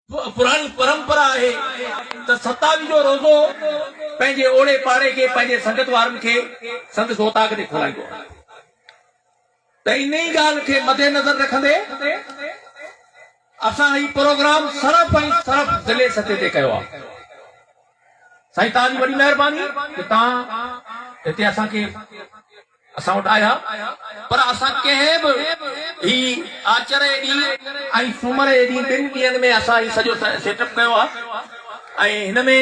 पुरानी परंपरा है तो 27 जो रोज़ो पंहिंजे ओड़े पाड़े के पंहिंजे संगत वारनि खे संत सोताग ते खोलाईंदो आहे। त इन ई ॻाल्हि खे मदे नज़र रखंदे असां ही प्रोग्राम सरफ ऐं सरफ ज़िले सतह ते कयो आहे। साईं तव्हांजी वॾी महिरबानी कि तव्हां हिते असांखे असां वटि आया, पर असां कंहिं बि ही आचर ॾींहुं ऐं सूमर जे ॾींहुं 2 ॾींहंनि में असां ही सॼो सेटअप कयो आहे। ऐं हिन में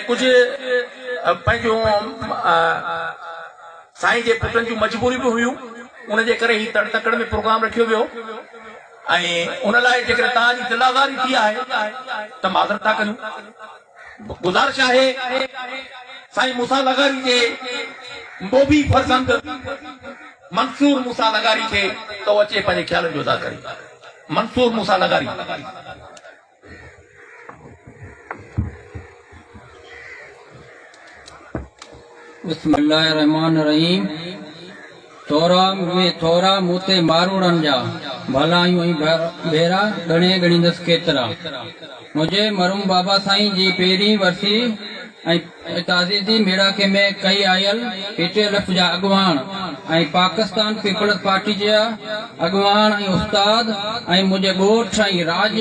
कुझु पंहिंजो साईं जे पुटनि जूं मजबूरी बि हुयूं, उनजे करे ही तड़ तकड़ में प्रोग्राम रखियो वियो। ऐं उन लाइ जेकर तव्हांजी दिलाज़ारी थी आहे त माज़रत था कयूं। गुज़ारिश आहे साईं मूसा लगारी जे मोबी फर्ज़ंद मंसूर मूसा लगारी खे तो अचे पंहिंजे ख्यालनि जो इज़हार करे। मंसूर मूसा लगारी। बिस्मिल्लाहिर्रहमानिर्रहीम। थोरा मूते मारूड़न जा भलायूं भेरा गणे गणींदस केतरा। मुझे मरूम बाबा साईं जी पहिरीं वर्सी ताज़ीदी मेड़ाके में कई आयल PTLF जा अगवान ऐं पाकिस्तान पीपल्स पार्टी जा अगवान ऐं उस्ताद ऐं मुझे ॻोठ ऐं राज